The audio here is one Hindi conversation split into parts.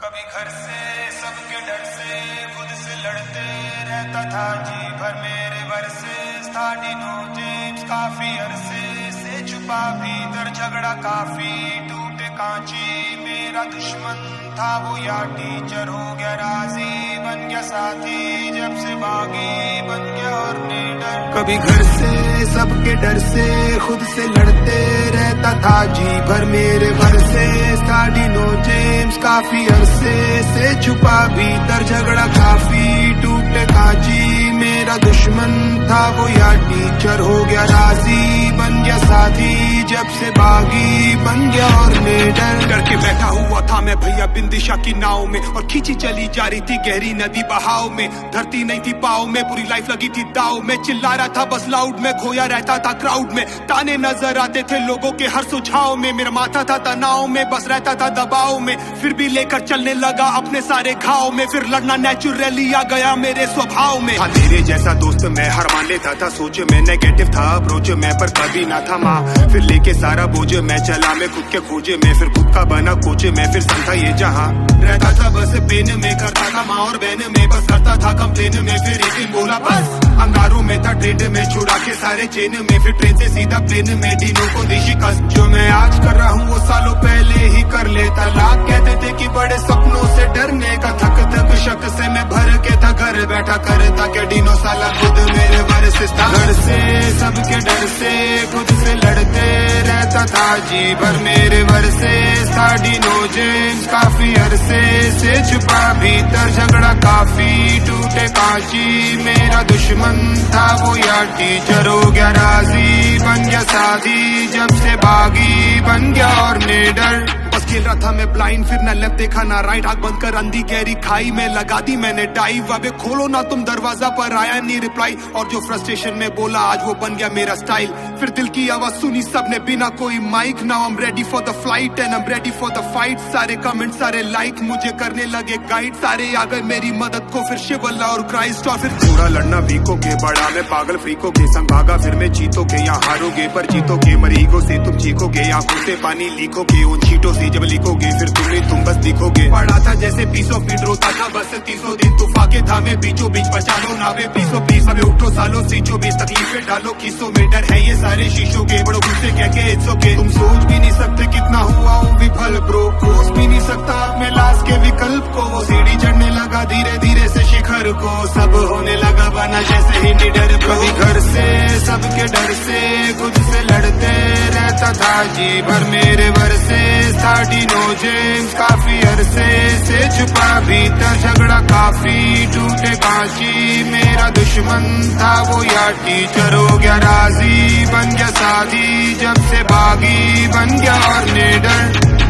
कभी घर से सबके डर से खुद से लड़ते रहता था जी भर मेरे वर्सेस था डिनो जेम्स काफी अरसे से छुपा भीतर झगड़ा काफी टूटे कांची मेरा दुश्मन था वो या टीचर हो गया राजी बन गया साथी जब से बागी बन गया और लीडर कभी घर से सबके डर से खुद से लड़ते रहता था जी भर मेरे वर्सेस था डिनो जेम्स काफी अरसे से छुपा भीतर झगड़ा काफी टूटे कांची मेरा दुश्मन था वो या टीचर हो गया राजी बन गया साथी जब से बागी बन गया और लीडर करके बैठा हुआ था मैं भैया बिंदिशा की नाव में और खींची चली जा रही थी गहरी नदी बहाव में धरती नहीं थी पाव में पूरी लाइफ लगी थी दाव में चिल्ला रहा था बस लाउड में खोया रहता था क्राउड में ताने नजर आते थे लोगों के हर सुझाव में मेरा माथा था तनाव में बस रहता था दबाव में फिर भी लेकर चलने लगा अपने सारे घाव में फिर लड़ना नेचुरली आ गया मेरे स्वभाव में था तेरे जैसा दोस्त मैं हर मान लेता था सोच में नेगेटिव था अप्रोच में पर कभी ना था माँ फिर लेके सारा बोझ मैं चला मैं खुद के खोजे में फिर खुद का बना कोच में फिर समझा ये जहाँ रहता था बस पेन में करता था माँ और बहन में बस करता था कंप्लेन में फिर एक दिन बोला बस अंगारों में था ट्रेड में छुड़ा के सारे चेन में फिर ट्रेन से सीधा प्लेन में डिनो को देशी कस जो मैं आज कर रहा हूँ वो सालों पहले ही कर लेता लाख कहते थे कि बड़े सपनों से डरने का थक थक शक से मैं भर के था घर बैठा करता क्या डिनो साला खुद मेरे वर्सेस था घर से सबके डर से खुद से लड़ते रहता था जी भर मेरे वर्सेस था डिनो जेम्स काफी अरसे से छुपा भीतर झगड़ा काफी टूटे कांची मेरा दुश्मन था वो या टीचर हो गया राजी बन गया साथी जब से बागी बन गया और लीडर बस खेल रहा था मैं ब्लाइंड फिर न लेफ्ट देखा ना राइट आंख बंद कर अंधी गहरी खाई में लगा दी मैंने डाइव अबे खोलो ना तुम दरवाजा पर आया नहीं रिप्लाई और जो फ्रस्ट्रेशन में बोला आज वो बन गया मेरा स्टाइल फिर दिल की आवाज सुनी सबने बिना कोई mic now I am ready for the flight and I am ready for the fight सारे कमेंट सारे लाइक मुझे करने लगे गाइड सारे आ गए मेरी मदद को फिर शिव अल्लाह और क्राइस्ट और फिर थोड़ा लड़ना वीको के बड़ा में पागल फ्रीको के संग भागा फिर मैं जीतोगे यहाँ हारोगे पर जीतोगे मरीगो से तुम चीखोगे आंखों से पानी लीखोगे उन चीटों से जब लिखोगे फिर तुम बस दिखोगे पढ़ा था जैसे पीसो फीट रोता था बस 300 दिन तूफाके था मैं बीचों बीच बचा लो नावे पीसो पीस अबे उठो सालो सीचो बीच तकलीफें डालो किसो में डर है ये सारे शीशों के बड़ो गुस्से कह के इट्स ओके तुम सोच भी नहीं सकते कितना हुआ हूँ विफल ब्रो कोस भी नहीं सकता अपने लाश के विकल्प को वो सीढ़ी चढ़ने लगा धीरे धीरे से शिखर को सब होने लगा बना जैसे ही निडर कभी घर से सबके डर से खुद से लड़ते रहता था जी भर मेरे वर्सेस था डिनो जेम्स काफी अरसे से छुपा भीतर झगड़ा काफी टूटे कांची मेरा दुश्मन था वो या टीचर हो गया राजी बन गया साथी जब से बागी बन गया और लीडर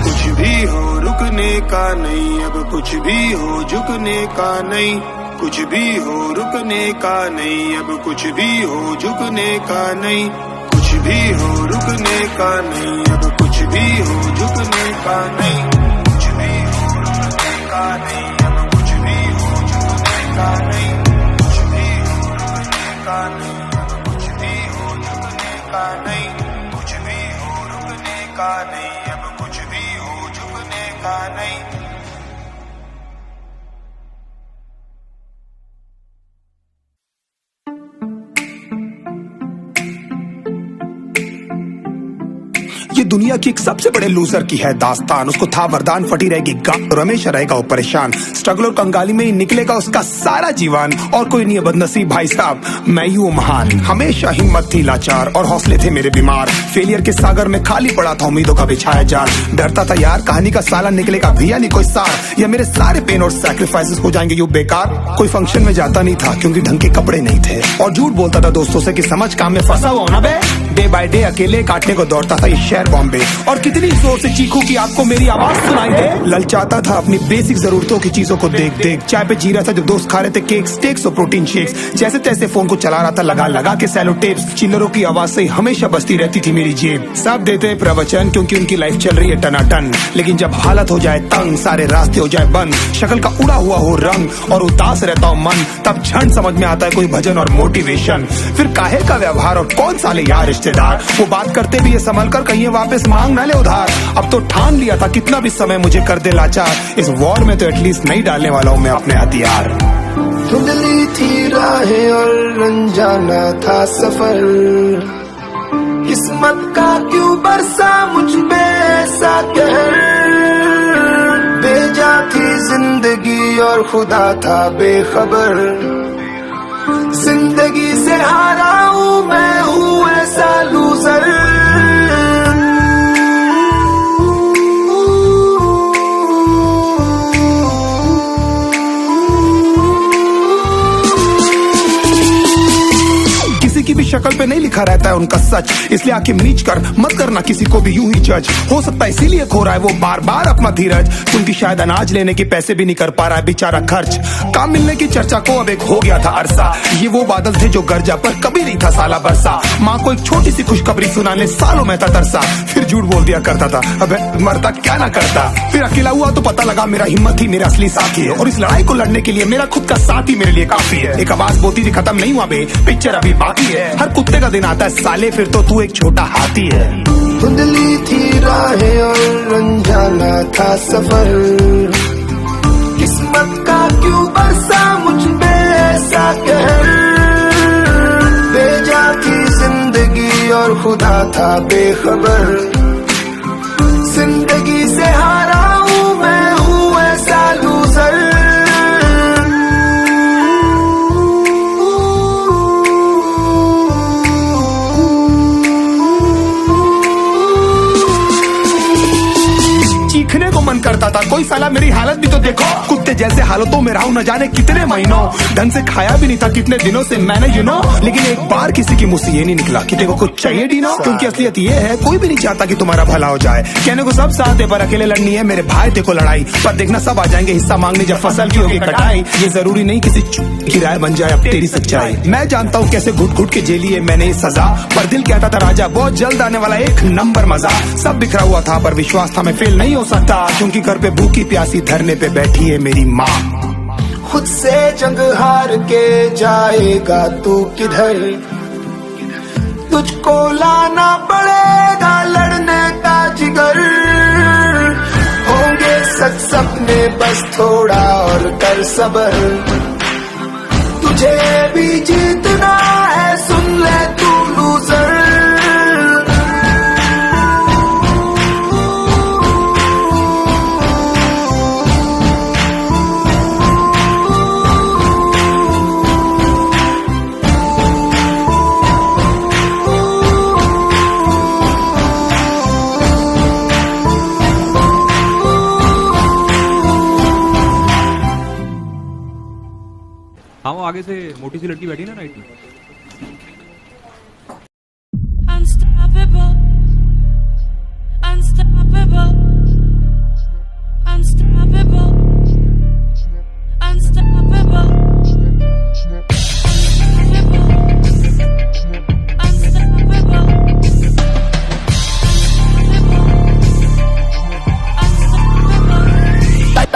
कुछ भी हो रुकने का नहीं अब कुछ भी हो झुकने का नहीं कुछ भी हो रुकने का नहीं अब कुछ भी हो झुकने का नहीं कुछ भी हो रुकने का नहीं अब कुछ भी हो झुकने का नहीं कुछ भी हो रुकने का नहीं अब कुछ भी हो झुकने का नहीं कुछ भी हो रुकने का नहीं अब कुछ भी हो झुकने का नहीं कुछ भी हो रुकने का नहीं अब कुछ भी हो झुकने का नहीं ये दुनिया की एक सबसे बड़े लूजर की है दास्तान उसको था वरदान फटी रहेगी गांठ और हमेशा रहेगा वो परेशान स्ट्रगल और कंगाली में ही निकलेगा उसका सारा जीवन और कोई नहीं है बदनसीब भाई साहब मैं ही हूँ महान हमेशा हिम्मत थी लाचार और हौसले थे मेरे बीमार फेलियर के सागर में खाली पड़ा था उम्मीदों का बिछाया जाल डरता था यार कहानी का साला निकलेगा भैया नहीं कोई सार या मेरे सारे पेन और सैक्रिफाइसेस हो जाएंगे यूं बेकार कोई फंक्शन में जाता नहीं था क्योंकि ढंग के कपड़े नहीं थे और झूठ बोलता था दोस्तों से कि समझ काम में फंसा हुआ ना बे डे बाय डे अकेले काटने को दौड़ता था ये शहर बॉम्बे और कितनी जोर से चीखूं कि आपको मेरी आवाज सुनाई दे ललचाता था अपनी बेसिक जरूरतों की चीजों को देख देख चाय पे जी रहा था जब दोस्त खा रहे थे केक स्टेक्स और प्रोटीन शेक्स जैसे तैसे फोन को चला रहा था लगा लगा के सैलो टेप्स चिल्लरों की आवाज से हमेशा बजती रहती थी मेरी जेब सब देते प्रवचन क्योंकि उनकी लाइफ चल रही है टनाटन लेकिन जब हालत हो जाए तंग सारे रास्ते हो जाए बंद शक्ल का उड़ा हुआ हो रंग और उदास रहता हो मन तब क्षण समझ में आता है कोई भजन और मोटिवेशन फिर काहे का व्यवहार और कौन साले यार रिश्तेदार। वो बात करते भी ये संभल कर कहीं वापस मांग ना ले उधार। अब तो ठान लिया था कितना भी समय मुझे कर दे लाचार, इस वॉर में तो एटलीस्ट नहीं डालने वाला हूँ मैं अपने हथियार। धुंधली थी राहें और अनजाना था सफर, किस्मत का क्यों बरसा मुझ पे ऐसा कहर। बेजा थी जिंदगी और खुदा था बेखबर, जिंदगी से हारा हूँ मैं हूँ ऐसा लूजर। की भी शक्ल पे नहीं लिखा रहता है उनका सच, इसलिए आंखें मीच कर मत करना किसी को भी यूं ही जज। हो सकता है इसीलिए खो रहा है वो बार बार अपना धीरज, क्योंकि शायद अनाज लेने के पैसे भी नहीं कर पा रहा है बेचारा खर्च। काम मिलने की चर्चा को अब एक हो गया था अरसा, ये वो बादल थे जो गरजा पर कभी नहीं था साला बरसा। माँ को एक छोटी सी खुशखबरी सुनाने सालों में था तरसा, फिर झूठ बोल दिया करता था अबे मरता क्या ना करता। फिर अकेला हुआ तो पता लगा मेरा हिम्मत ही मेरा असली साथी है, और इस लड़ाई को लड़ने के लिए मेरा खुद का साथ ही मेरे लिए काफी है। एक आवाज बोलती थी खत्म नहीं हुआ बे, पिक्चर अभी बाकी है। हर कुत्ते का दिन आता है साले, फिर तो तू एक छोटा हाथी है। धुंधली थी राहें और अनजाना था सफर, किस्मत का क्यों बरसा मुझ पे ऐसा कहर। बेजा थी जिंदगी और खुदा था बेखबर, जिंदगी से हारा हूँ मैं हूँ ऐसा लूजर। चीखने को मन करता था, कोई साला मेरी हालत भी तो देखो। कुत्ते जैसे हालतों में रहा हूं न जाने कितने महीनों, ढंग से खाया भी नहीं था कितने दिनों से मैंने लेकिन एक बार किसी की मुंह से ये नहीं निकला कि तेरे को कुछ चाहिए डीनो। क्योंकि असलियत ये है कोई भी नहीं चाहता कि तुम्हारा भला हो जाए। कहने को सब साथ है पर अकेले लड़नी है मेरे भाई, देखो लड़ाई पर देखना सब आ जाएंगे हिस्सा मांगने जब फसल की होगी कटाई। ये जरूरी नहीं किसी की राय बन जाए अब तेरी सच्चाई। मैं जानता हूँ कैसे घुट घुट के झेली है मैंने ये सजा, पर दिल कहता था राजा बहुत जल्द आने वाला एक नंबर मजा। सब बिखरा हुआ था पर विश्वास था मैं फेल नहीं हो सकता, क्योंकि घर पे भूखी प्यासी धरने पे बैठी है मेरी माँ। खुद से जंग हार के जाएगा तू किधर, तुझको लाना पड़ेगा लड़ने का जिगर। होंगे सच सपने बस थोड़ा और कर सबर, तुझे भी जीतना है सुन ले तू लूजर। हाँ वो आगे से मोटी सी लड़की बैठी ना राइट में। Unstoppable, unstoppable, unstoppable, unstoppable,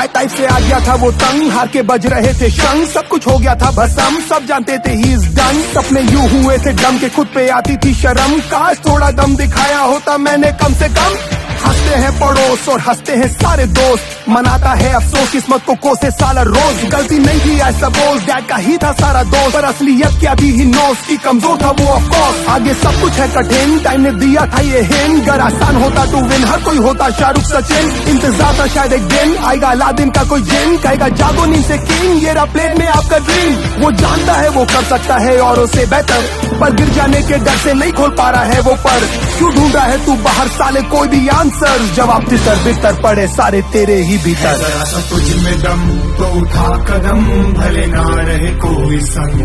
type से आ गया था वो तंग, हार के बज रहे थे शंग, सब कुछ हो गया था भसम, सब जानते थे ही इज डन। सपने यूं हुए थे डम के खुद पे आती थी शर्म, काश थोड़ा दम दिखाया होता मैंने कम से कम। हंसते हैं पड़ोस और हंसते हैं सारे दोस्त, मनाता है अफसोस किस्मत को कोसे साला रोज। गलती नहीं थी ऐसा बोल, डैड का ही था सारा दोस्त, पर असलियत क्या भी ही नोस की कमजोर था वो ऑफ कोर्स। आगे सब कुछ है कठिन, टाइम ने दिया था ये हिंट, अगर आसान होता टू विन हर कोई होता शाहरुख सचिन। इंतजार था शायद एक दिन आएगा अलादीन का कोई जिन, कहेगा जागो नींद से किंग, ये रहा प्लेन में आपका ड्रीम। वो जानता है वो कर सकता है औरों से बेहतर, पर गिर जाने के डर से नहीं खोल पा रहा है वो पर। क्यों ढूंढ रहा है तू बाहर साले कोई भी आंसर, जवाब तितर बितर पड़े सारे तेरे ही भीतर। जरा सा तुझ में दम तो उठा कदम, भले ना रहे कोई संग।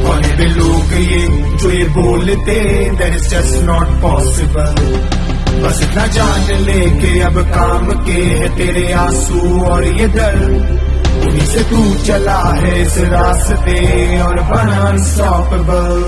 कौन है लोग ये जो ये बोलते, that is just not possible। बस इतना जान ले के अब काम के है तेरे आंसू और ये दर्द, उन्हीं से तू चला है इस रास्ते और बना अनस्टॉपेबल।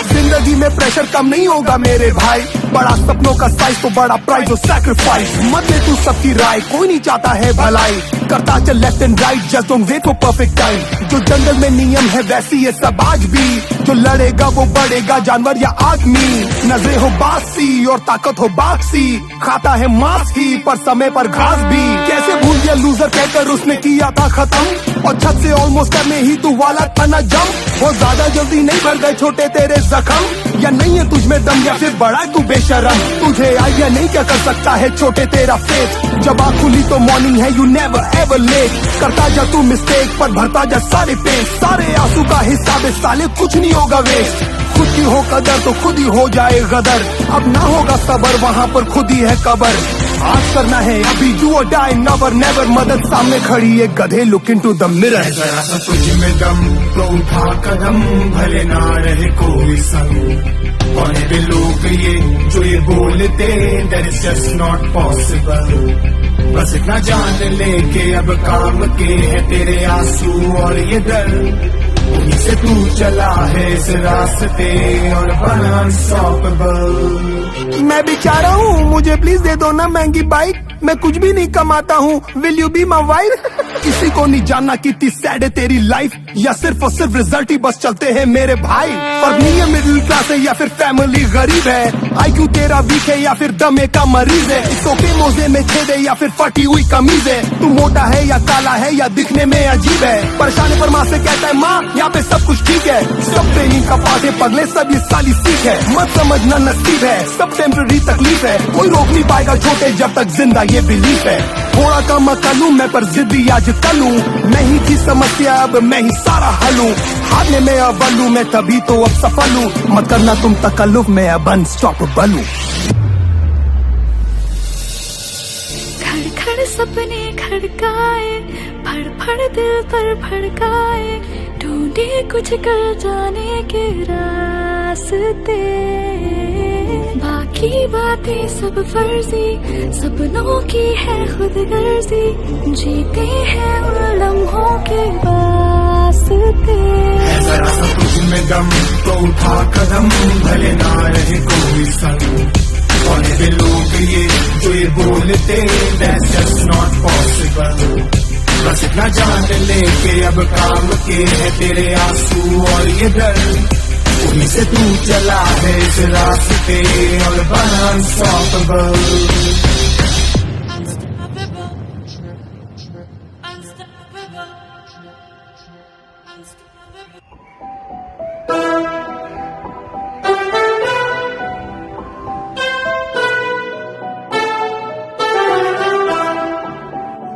जिंदगी में प्रेशर कम नहीं होगा मेरे भाई, बड़ा सपनों का साइज तो बड़ा प्राइस और सैक्रिफाइस। मत ले तू सबकी राय, कोई नहीं चाहता है भलाई, करता चल left and right, just don't wait for perfect time. जो जंगल में नियम है वैसी ये सब आज भी, जो लड़ेगा वो बढ़ेगा, जानवर या आदमी। नजरे हो बासी और ताकत हो बाक्सी, खाता है मांस ही पर समय पर घास भी। कैसे भूल गया लूजर कहकर उसने किया था खत्म, और छत से ऑलमोस्ट करने ही तू वाला था ना जम। वो ज्यादा जल्दी नहीं भर गए छोटे तेरे जख्म, या नहीं है तुझ में दम या फिर बड़ा है तू बेशरम। तुझे आइडिया नहीं क्या कर सकता है छोटे तेरा फेथ, जब आँख खुली तो मॉर्निंग है, यू नेवर एवर लेट। करता जा तू मिस्टेक पर भरता जा सारे पेज, सारे आंसू का हिसाब है साले, कुछ नहीं होगा वेस्ट। खुद की हो कदर तो खुद ही हो जाए गदर, अब ना होगा सबर वहाँ पर खुद ही है कबर। आज करना है अभी, डू और डाई नेवर नेवर, मदद सामने खड़ी है गधे, लुक इनटू द मिरर। जरा सा तुझ में दम तो उठा कदम, भले ना रहे कोई संग। कौन है लोग ये जो ये बोलते, that is just not possible। बस इतना जान ले के अब काम के है तेरे आंसू और ये डर, उन्हीं से तू चला है इस रास्ते और बना अनस्टॉपेबल। मैं बेचारा हूँ, मुझे प्लीज दे दो ना महंगी बाइक, मैं कुछ भी नहीं कमाता हूँ, will you be my wife. किसी को नहीं जानना कितनी सैड है तेरी लाइफ, या सिर्फ और सिर्फ रिजल्ट ही बस चलते हैं मेरे भाई। पर नहीं है मिडिल क्लास है या फिर फैमिली गरीब है, आईक्यू तेरा वीक है या फिर दमे का मरीज है। इस ओके मोजे में छेद है या फिर फटी हुई कमीज है, तू मोटा है या काला है या दिखने में अजीब है। परेशान पर माँ से कहता है माँ यहाँ पे सब कुछ ठीक है, सब ट्रेनिंग का पार्ट है पगले, सब ये साली सीख है। मत समझना नसीब है, सब टेम्पररी तकलीफ है, कोई रोक नहीं पाएगा छोटे जब तक जिंदा ये बिलीफ है। थोड़ा कम कलू मैं पर जिद्दी आज कलू, मैं ही थी समस्या अब मैं ही सारा हल हूँ। हारने में अव्वल हूँ मैं तभी तो अब सफल हूँ, मत करना तुम तकल्लुफ में अब अनस्टॉपेबल हूँ। खड़ खड़ सपने खड़काए, फड़ फड़ दिल पर भड़काए, ढूंढे कुछ कर जाने के रास्ते। बाकी बातें सब फर्जी, सपनों की है खुद गर्जी, जीते हैं उन लम्हों के वास्ते। जरा सा तुझ में दम तो उठा कदम, भले ना रहे कोई संग। कौन है लोग ये जो ये बोलते, that's just not possible। बस इतना जान ले के अब काम के है तेरे आंसू और ये डर, उन्हीं से तू चला है इस रास्ते और बना अनस्टॉपेबल।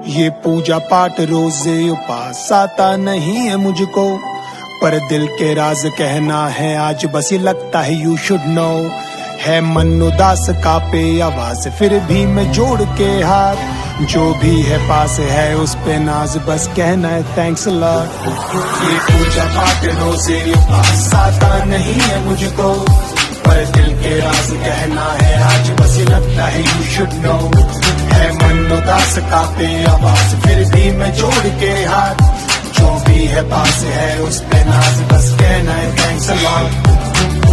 ये पूजा पाठ रोजे उपास आता नहीं है मुझको, पर दिल के राज कहना है आज बस ये लगता है यू शुड नो। है मन उदास कांपे आवाज फिर भी मैं जोड़ के हाथ, जो भी है पास है उस पे नाज बस कहना है थैंक्स लॉट। ये पूजा पाठ रोजे उपास आता नहीं है मुझको, पर दिल के राज कहना है आज बस ये लगता है यू शुड नो। है मन उदास कांपे आवाज फिर भी मैं जोड़ के हाथ, जो भी है पास है उस पे नाज बस कहना है thanks a lot.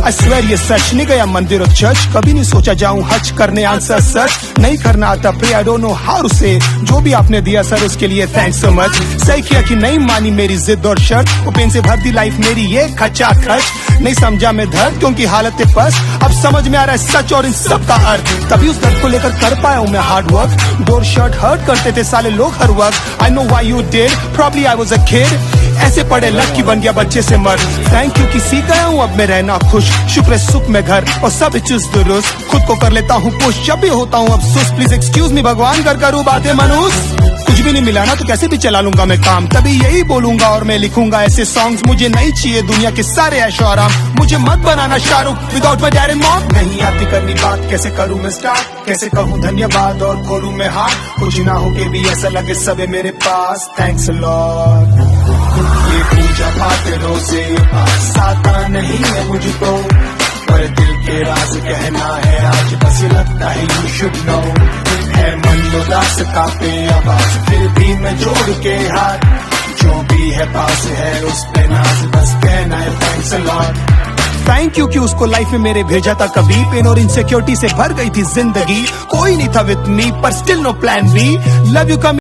I swear ये सच, नहीं गया मंदिर और चर्च, कभी नहीं सोचा जाऊं हज करने आंसर सर्च। नहीं करना आता pray, I don't know how से, जो भी आपने दिया सर उसके लिए थैंक्स सो मच। सही किया कि नहीं मानी मेरी जिद और शर्त, ओपन से भर दी लाइफ मेरी ये खचा खच। नहीं समझा मैं दर्द क्योंकि हालत है फर्स्ट, अब समझ में आ रहा है सच और इन सब का अर्थ। तभी उस दर्द को लेकर कर पाया हूँ मैं हार्ड वर्क, डोर शर्ट हर्ट करते थे साले लोग हर वक्त। I know why you did, probably I was a kid, ऐसे पढ़े लकी बन गया बच्चे से मर्द। थैंक यू कि सीख गया हूँ अब मैं रहना खुश, शुक्र सुख में घर और सब चुस्त दुरुस्त। खुद को कर लेता हूँ पुश जब भी होता हूँ अब सुस्त, प्लीज एक्सक्यूज मी भगवान कर करूँ बातें मनुष्य। कुछ भी नहीं मिला ना तो कैसे भी चला लूंगा मैं काम, तभी यही बोलूंगा और मैं लिखूंगा ऐसे सॉन्ग्स। मुझे नहीं चाहिए दुनिया के सारे ऐशो आराम, मुझे मत बनाना Shahrukh without my dad and mom. नहीं आती करनी बात, कैसे करूँ मैं स्टार्ट, कैसे कहूँ धन्यवाद और खोलूँ मैं हाथ। कुछ ना हो के भी ऐसा लगे सब है मेरे पास, थैंक्स अ लॉट। ये पूजा पाठ रोजे पास आता नहीं है मुझको, पर दिल के राज कहना है आज बस ये लगता है यू शुड नो। है मन उदास कांपे आवाज फिर भी मैं जोड़ के हाथ, जो भी है पास है उस पे नाज बस कहना है thanks a lot. Thank you कि उसको लाइफ में मेरे भेजा था कभी। पेन और इनसिक्योरिटी से भर गई थी जिंदगी, कोई नहीं था विद मी पर still no plan B. Love you come